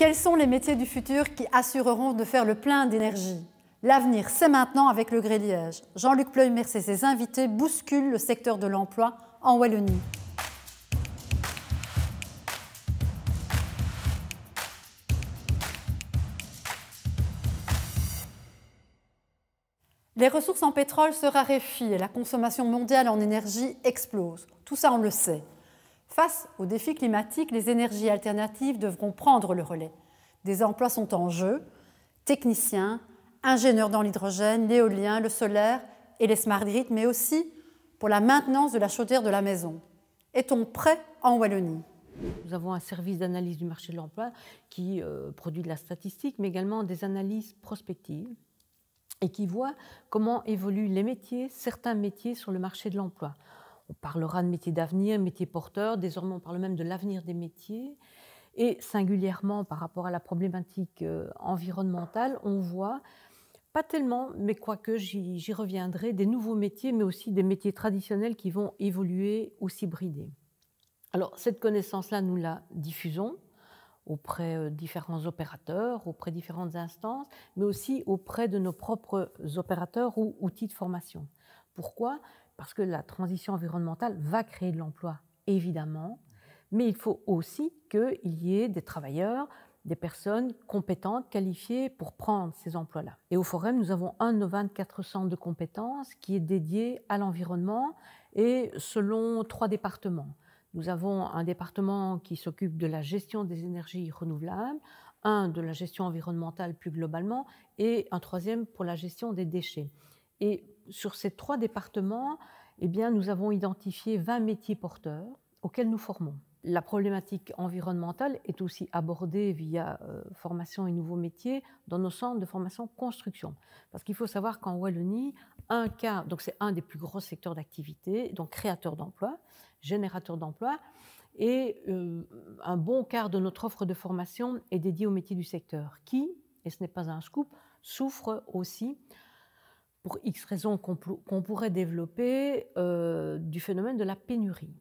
Quels sont les métiers du futur qui assureront de faire le plein d'énergie? L'avenir, c'est maintenant avec le Gré-Liège. Jean-Luc Pleuimers et ses invités bousculent le secteur de l'emploi en Wallonie. Les ressources en pétrole se raréfient et la consommation mondiale en énergie explose. Tout ça, on le sait. Face aux défis climatiques, les énergies alternatives devront prendre le relais. Des emplois sont en jeu, techniciens, ingénieurs dans l'hydrogène, l'éolien, le solaire et les smart grids, mais aussi pour la maintenance de la chaudière de la maison. Est-on prêt en Wallonie? Nous avons un service d'analyse du marché de l'emploi qui produit de la statistique, mais également des analyses prospectives et qui voit comment évoluent les métiers, certains métiers sur le marché de l'emploi. On parlera de métiers d'avenir, métiers porteurs, désormais on parle même de l'avenir des métiers. Et singulièrement par rapport à la problématique environnementale, on voit, pas tellement, mais quoique j'y reviendrai, des nouveaux métiers, mais aussi des métiers traditionnels qui vont évoluer ou s'hybrider. Alors cette connaissance-là, nous la diffusons auprès de différents opérateurs, auprès de différentes instances, mais aussi auprès de nos propres opérateurs ou outils de formation. Pourquoi? Parce que la transition environnementale va créer de l'emploi, évidemment, mais il faut aussi qu'il y ait des travailleurs, des personnes compétentes, qualifiées pour prendre ces emplois-là. Et au Forum, nous avons un de nos 24 centres de compétences qui est dédié à l'environnement et selon 3 départements. Nous avons un département qui s'occupe de la gestion des énergies renouvelables, un de la gestion environnementale plus globalement et un 3e pour la gestion des déchets. Et sur ces 3 départements, eh bien, nous avons identifié 20 métiers porteurs auxquels nous formons. La problématique environnementale est aussi abordée via formation et nouveaux métiers dans nos centres de formation construction. Parce qu'il faut savoir qu'en Wallonie, un quart, donc c'est un des plus gros secteurs d'activité, donc créateur d'emplois, générateur d'emplois, et un bon quart de notre offre de formation est dédiée aux métiers du secteur qui, et ce n'est pas un scoop, souffre aussi, pour X raisons qu'on pourrait développer, du phénomène de la pénurie.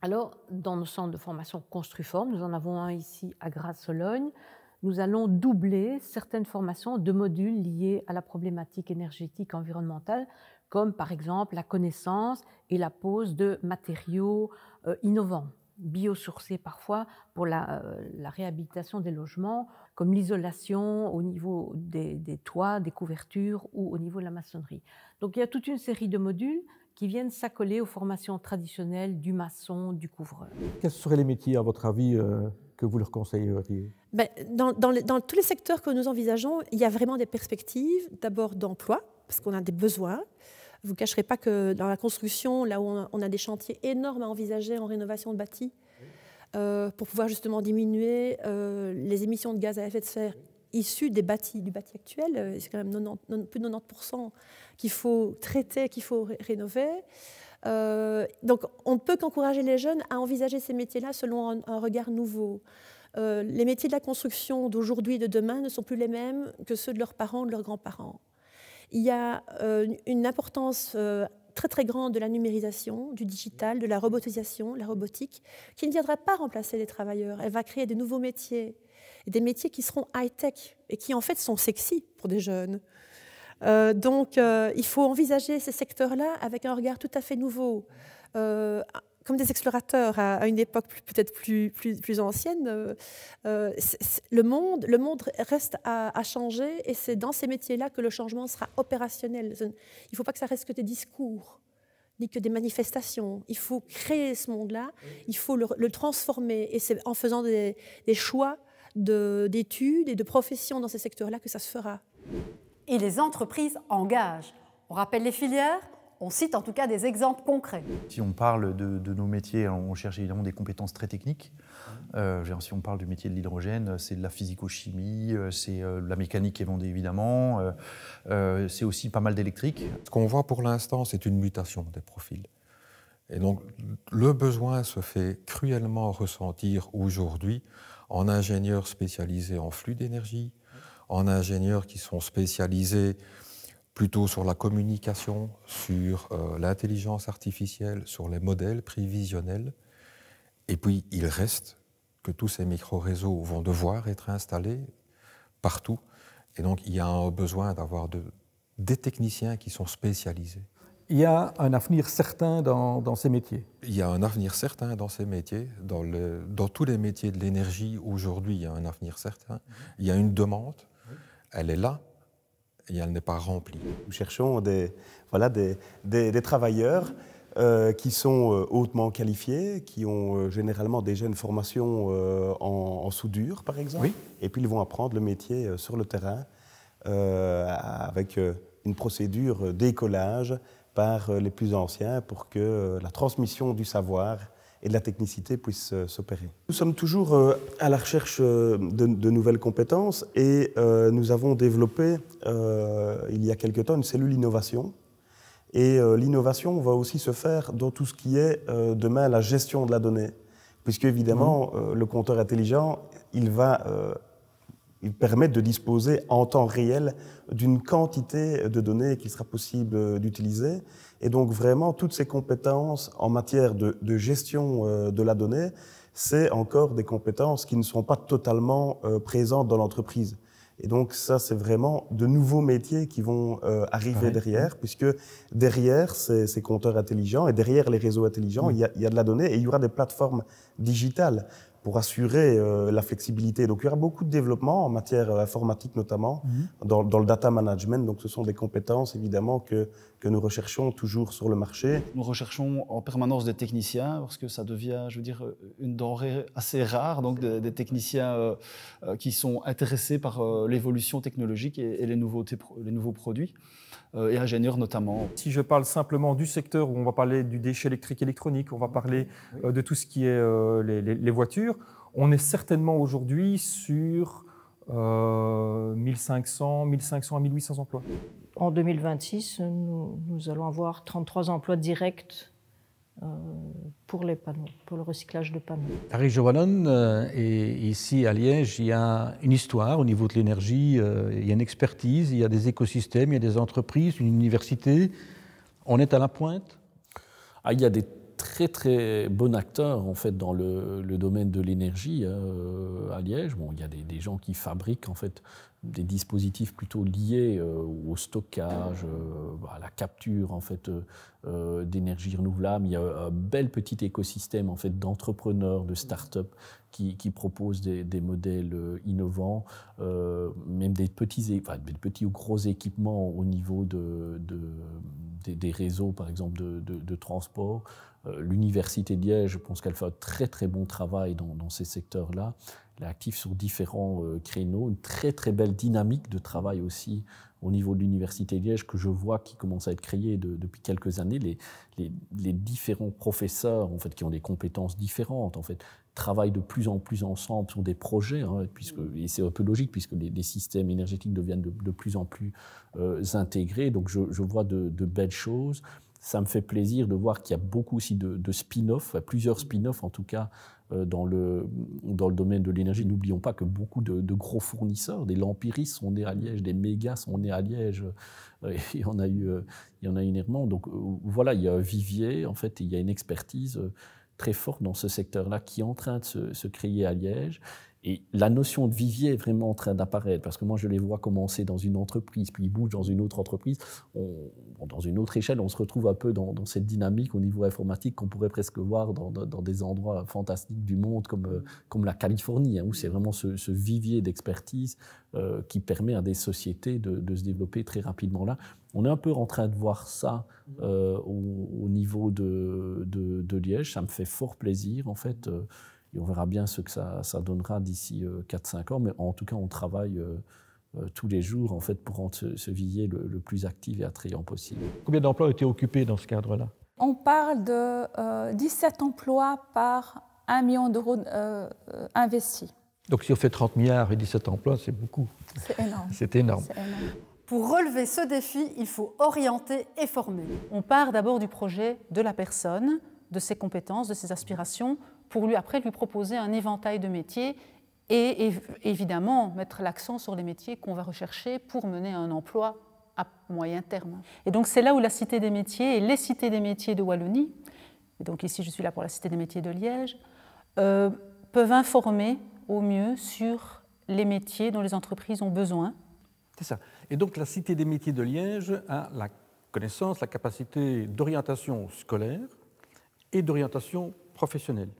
Alors, dans nos centres de formation Construform, nous en avons un ici à Grasse-Sologne, nous allons doubler certaines formations de modules liés à la problématique énergétique environnementale, comme par exemple la connaissance et la pose de matériaux innovants, biosourcés parfois pour la réhabilitation des logements, comme l'isolation au niveau des toits, des couvertures ou au niveau de la maçonnerie. Donc il y a toute une série de modules qui viennent s'accoler aux formations traditionnelles du maçon, du couvreur. Quels seraient les métiers, à votre avis, que vous leur conseilleriez? Dans tous les secteurs que nous envisageons, il y a vraiment des perspectives, d'abord d'emploi, parce qu'on a des besoins. Vous ne cacherez pas que dans la construction, là où on a des chantiers énormes à envisager en rénovation de bâtis, pour pouvoir justement diminuer les émissions de gaz à effet de serre issues du bâti actuel, c'est quand même plus de 90% qu'il faut traiter, qu'il faut rénover. Donc on ne peut qu'encourager les jeunes à envisager ces métiers-là selon un regard nouveau. Les métiers de la construction d'aujourd'hui et de demain ne sont plus les mêmes que ceux de leurs parents ou de leurs grands-parents. Il y a une importance très très grande de la numérisation, du digital, de la robotisation, la robotique, qui ne viendra pas remplacer les travailleurs. Elle va créer de nouveaux métiers, et des métiers qui seront high-tech et qui en fait sont sexy pour des jeunes. Donc il faut envisager ces secteurs-là avec un regard tout à fait nouveau. Comme des explorateurs à une époque peut-être plus ancienne, le monde reste à changer et c'est dans ces métiers-là que le changement sera opérationnel. Il ne faut pas que ça reste que des discours, ni que des manifestations. Il faut créer ce monde-là, il faut le transformer et c'est en faisant des choix d'études et de professions dans ces secteurs-là que ça se fera. Et les entreprises engagent. On rappelle les filières, on cite en tout cas des exemples concrets. Si on parle de nos métiers, on cherche évidemment des compétences très techniques. Si on parle du métier de l'hydrogène, c'est de la physico-chimie, c'est de la mécanique évidemment, c'est aussi pas mal d'électrique. Ce qu'on voit pour l'instant, c'est une mutation des profils. Et donc, le besoin se fait cruellement ressentir aujourd'hui en ingénieurs spécialisés en flux d'énergie, en ingénieurs qui sont spécialisés plutôt sur la communication, sur l'intelligence artificielle, sur les modèles prévisionnels. Et puis, il reste que tous ces micro-réseaux vont devoir être installés partout. Et donc, il y a un besoin d'avoir des techniciens qui sont spécialisés. Il y a un avenir certain dans ces métiers. Il y a un avenir certain dans ces métiers. Dans tous les métiers de l'énergie, aujourd'hui, il y a un avenir certain. Il y a une demande, elle est là, et elle n'est pas remplie. Nous cherchons des travailleurs qui sont hautement qualifiés, qui ont généralement déjà une formation en soudure, par exemple. Oui. Et puis ils vont apprendre le métier sur le terrain avec une procédure d'écolage par les plus anciens pour que la transmission du savoir et de la technicité puisse s'opérer. Nous sommes toujours à la recherche de nouvelles compétences et nous avons développé il y a quelque temps une cellule innovation. Et l'innovation va aussi se faire dans tout ce qui est demain la gestion de la donnée. Puisque évidemment, le compteur intelligent, il permet de disposer en temps réel d'une quantité de données qu'il sera possible d'utiliser. Et donc vraiment, toutes ces compétences en matière de gestion de la donnée, c'est encore des compétences qui ne sont pas totalement présentes dans l'entreprise. Et donc ça, c'est vraiment de nouveaux métiers qui vont arriver derrière, puisque derrière ces compteurs intelligents et derrière les réseaux intelligents, il y a de la donnée et il y aura des plateformes digitales pour assurer la flexibilité. Donc il y aura beaucoup de développement en matière informatique notamment, dans le data management. Donc ce sont des compétences évidemment que nous recherchons toujours sur le marché. Nous recherchons en permanence des techniciens parce que ça devient, je veux dire, une denrée assez rare. Donc des techniciens qui sont intéressés par l'évolution technologique et les nouveaux produits. Et ingénieurs notamment. Si je parle simplement du secteur où on va parler du déchet électrique électronique, on va parler de tout ce qui est les voitures, on est certainement aujourd'hui sur 1500 à 1800 emplois. En 2026, nous allons avoir 33 emplois directs pour les panneaux, pour le recyclage de panneaux. La région wallonne et ici à Liège, il y a une histoire au niveau de l'énergie, il y a une expertise, il y a des écosystèmes, il y a des entreprises, une université. On est à la pointe. Il y a des très très bons acteurs en fait dans le domaine de l'énergie à Liège. Bon, il y a des gens qui fabriquent en fait des dispositifs plutôt liés au stockage, à la capture en fait d'énergie renouvelable. Il y a un bel petit écosystème en fait d'entrepreneurs, de start-up qui proposent des modèles innovants, même des petits ou gros équipements au niveau des réseaux par exemple de transport. L'Université de Liège, je pense qu'elle fait un très très bon travail dans ces secteurs-là. Elle est active sur différents créneaux, une très très belle dynamique de travail aussi au niveau de l'Université de Liège que je vois qui commence à être créée depuis quelques années. Les différents professeurs en fait, qui ont des compétences différentes en fait, travaillent de plus en plus ensemble sur des projets, et c'est un peu logique puisque les systèmes énergétiques deviennent de plus en plus intégrés. Donc je vois de belles choses. Ça me fait plaisir de voir qu'il y a beaucoup aussi de spin-off, plusieurs spin-offs en tout cas, dans le domaine de l'énergie. N'oublions pas que beaucoup de gros fournisseurs, des Lampiris sont nés à Liège, des Mégas sont nés à Liège, et il y en a eu énormément. Donc voilà, il y a un vivier, en fait, et il y a une expertise très forte dans ce secteur-là qui est en train de se créer à Liège. Et la notion de vivier est vraiment en train d'apparaître, parce que moi je les vois commencer dans une entreprise, puis ils bougent dans une autre entreprise. Dans une autre échelle, on se retrouve un peu dans cette dynamique au niveau informatique qu'on pourrait presque voir dans des endroits fantastiques du monde comme la Californie, où c'est vraiment ce vivier d'expertise qui permet à des sociétés de se développer très rapidement là. On est un peu en train de voir ça au niveau de Liège. Ça me fait fort plaisir en fait. Et on verra bien ce que ça donnera d'ici 4-5 ans. Mais en tout cas, on travaille tous les jours en fait, pour rendre ce vivier le plus actif et attrayant possible. Combien d'emplois ont été occupés dans ce cadre-là? On parle de 17 emplois par 1 million d'euros investis. Donc si on fait 30 milliards et 17 emplois, c'est beaucoup. C'est énorme. C'est énorme. C'est énorme. Pour relever ce défi, il faut orienter et former. On part d'abord du projet de la personne, de ses compétences, de ses aspirations, pour après lui proposer un éventail de métiers et évidemment mettre l'accent sur les métiers qu'on va rechercher pour mener un emploi à moyen terme. Et donc c'est là où la Cité des métiers et les cités des métiers de Wallonie, et donc ici je suis là pour la Cité des métiers de Liège, peuvent informer au mieux sur les métiers dont les entreprises ont besoin. C'est ça. Et donc la Cité des métiers de Liège a la connaissance, la capacité d'orientation scolaire et d'orientation professionnelle.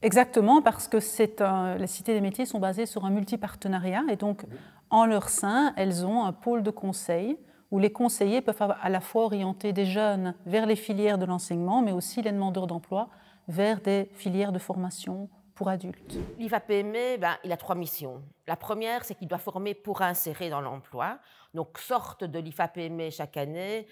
Exactement, parce que les cités des métiers sont basées sur un multipartenariat et donc en leur sein, elles ont un pôle de conseil où les conseillers peuvent à la fois orienter des jeunes vers les filières de l'enseignement, mais aussi les demandeurs d'emploi vers des filières de formation pour adultes. L'IFAPME, il a 3 missions. La première, c'est qu'il doit former pour insérer dans l'emploi. Donc, sortent de l'IFAPME chaque année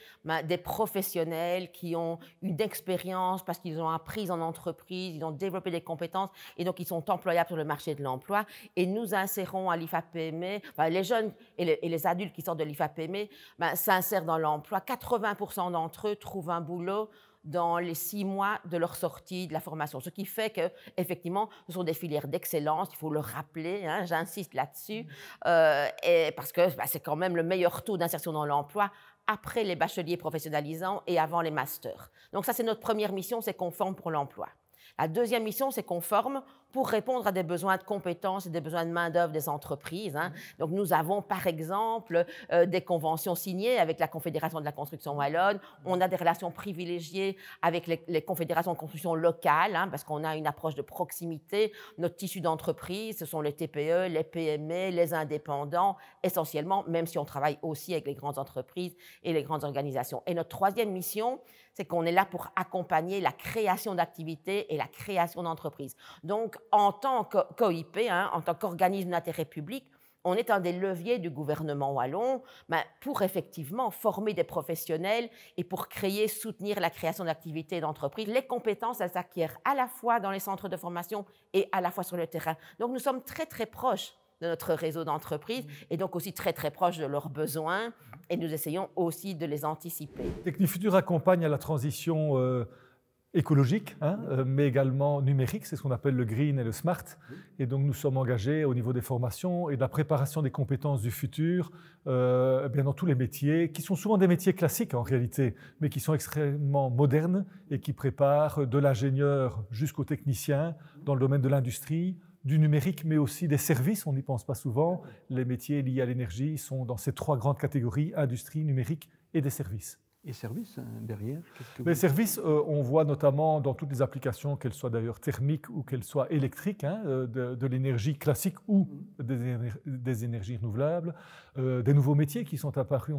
des professionnels qui ont une expérience parce qu'ils ont appris en entreprise, ils ont développé des compétences et donc ils sont employables sur le marché de l'emploi. Et nous insérons à l'IFAPME, les jeunes et les adultes qui sortent de l'IFAPME s'insèrent dans l'emploi. 80% d'entre eux trouvent un boulot dans les 6 mois de leur sortie de la formation. Ce qui fait qu'effectivement, ce sont des filières d'excellence, il faut le rappeler, hein, j'insiste là-dessus, parce que c'est quand même le meilleur taux d'insertion dans l'emploi après les bacheliers professionnalisants et avant les masters. Donc ça, c'est notre première mission, c'est qu'on forme pour l'emploi. La deuxième mission, c'est qu'on forme pour répondre à des besoins de compétences et des besoins de main-d'œuvre des entreprises. Hein. Donc, nous avons, par exemple, des conventions signées avec la Confédération de la construction wallonne. On a des relations privilégiées avec les confédérations de construction locales, hein, parce qu'on a une approche de proximité. Notre tissu d'entreprise, ce sont les TPE, les PME, les indépendants, essentiellement, même si on travaille aussi avec les grandes entreprises et les grandes organisations. Et notre troisième mission, c'est qu'on est là pour accompagner la création d'activités et la création d'entreprises. Donc, en tant qu'OIP, hein, en tant qu'organisme d'intérêt public, on est un des leviers du gouvernement wallon pour effectivement former des professionnels et pour créer, soutenir la création d'activités et d'entreprises. Les compétences, elles s'acquièrent à la fois dans les centres de formation et à la fois sur le terrain. Donc, nous sommes très, très proches de notre réseau d'entreprises et donc aussi très, très proches de leurs besoins et nous essayons aussi de les anticiper. Technifutur accompagne à la transition écologique, hein, mais également numérique, c'est ce qu'on appelle le green et le smart. Et donc nous sommes engagés au niveau des formations et de la préparation des compétences du futur bien dans tous les métiers, qui sont souvent des métiers classiques en réalité, mais qui sont extrêmement modernes et qui préparent de l'ingénieur jusqu'au technicien dans le domaine de l'industrie, du numérique, mais aussi des services, on n'y pense pas souvent. Les métiers liés à l'énergie sont dans ces 3 grandes catégories, industrie, numérique et des services. Et services, derrière Les services, on voit notamment dans toutes les applications, qu'elles soient d'ailleurs thermiques ou qu'elles soient électriques, hein, de l'énergie classique ou des énergies renouvelables, des nouveaux métiers qui sont apparus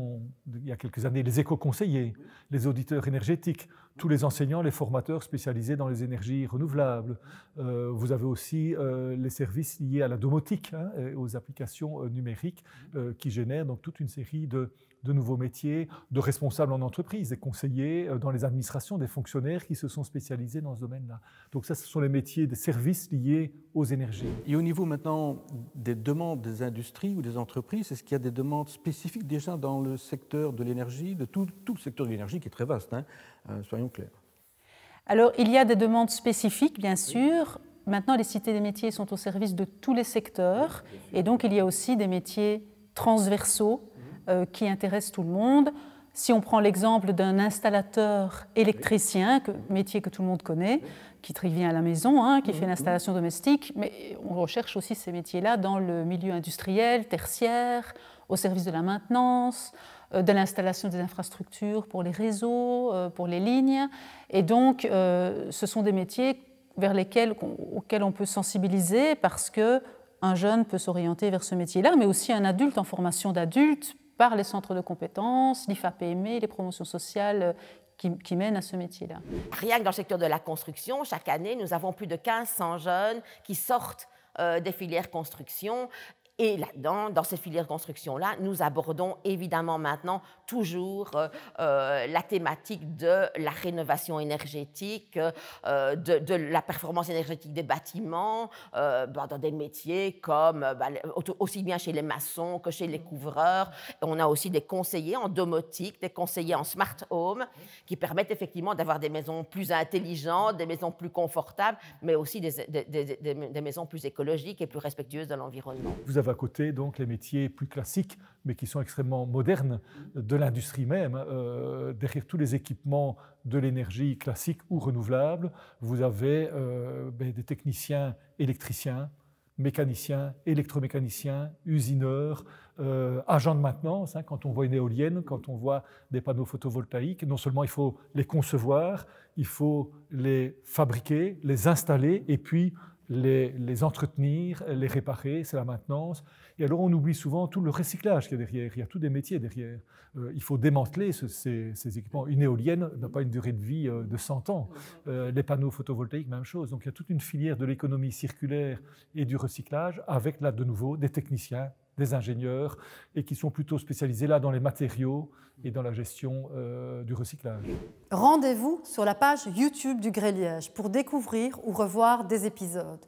il y a quelques années, les éco-conseillers, les auditeurs énergétiques, tous les enseignants, les formateurs spécialisés dans les énergies renouvelables. Vous avez aussi les services liés à la domotique, hein, et aux applications numériques qui génèrent donc toute une série de nouveaux métiers, de responsables en entreprise, des conseillers dans les administrations, des fonctionnaires qui se sont spécialisés dans ce domaine-là. Donc ça, ce sont les métiers des services liés aux énergies. Et au niveau maintenant des demandes des industries ou des entreprises, est-ce qu'il y a des demandes spécifiques déjà dans le secteur de l'énergie, de tout le secteur de l'énergie qui est très vaste, hein, soyons clairs. Alors, il y a des demandes spécifiques, bien sûr. Maintenant, les cités des métiers sont au service de tous les secteurs. Et donc, il y a aussi des métiers transversaux qui intéressent tout le monde. Si on prend l'exemple d'un installateur électricien, métier que tout le monde connaît, qui vient à la maison, hein, qui fait l'installation domestique, mais on recherche aussi ces métiers-là dans le milieu industriel, tertiaire, au service de la maintenance, de l'installation des infrastructures pour les réseaux, pour les lignes. Et donc, ce sont des métiers auxquels on peut sensibiliser parce qu'un jeune peut s'orienter vers ce métier-là, mais aussi un adulte en formation d'adulte par les centres de compétences, l'IFAPME, les promotions sociales qui mènent à ce métier-là. Rien que dans le secteur de la construction, chaque année, nous avons plus de 1500 jeunes qui sortent des filières construction. Et là-dedans, dans ces filières de construction-là, nous abordons évidemment maintenant toujours la thématique de la rénovation énergétique, de la performance énergétique des bâtiments, dans des métiers comme aussi bien chez les maçons que chez les couvreurs. On a aussi des conseillers en domotique, des conseillers en smart home, qui permettent effectivement d'avoir des maisons plus intelligentes, des maisons plus confortables, mais aussi des maisons plus écologiques et plus respectueuses de l'environnement. Vous avez à côté donc les métiers plus classiques, mais qui sont extrêmement modernes, de l'industrie même. Derrière tous les équipements de l'énergie classique ou renouvelable, vous avez des techniciens électriciens, mécaniciens, électromécaniciens, usineurs, agents de maintenance. Quand on voit une éolienne, quand on voit des panneaux photovoltaïques, non seulement il faut les concevoir, il faut les fabriquer, les installer et puis les entretenir, les réparer, c'est la maintenance. Et alors on oublie souvent tout le recyclage qu'il y a derrière, il y a tous des métiers derrière. Il faut démanteler ces équipements. Une éolienne n'a pas une durée de vie de 100 ans. Les panneaux photovoltaïques, même chose. Donc il y a toute une filière de l'économie circulaire et du recyclage avec là de nouveau des techniciens, des ingénieurs et qui sont plutôt spécialisés là dans les matériaux et dans la gestion du recyclage. Rendez-vous sur la page YouTube du Gré Liège pour découvrir ou revoir des épisodes.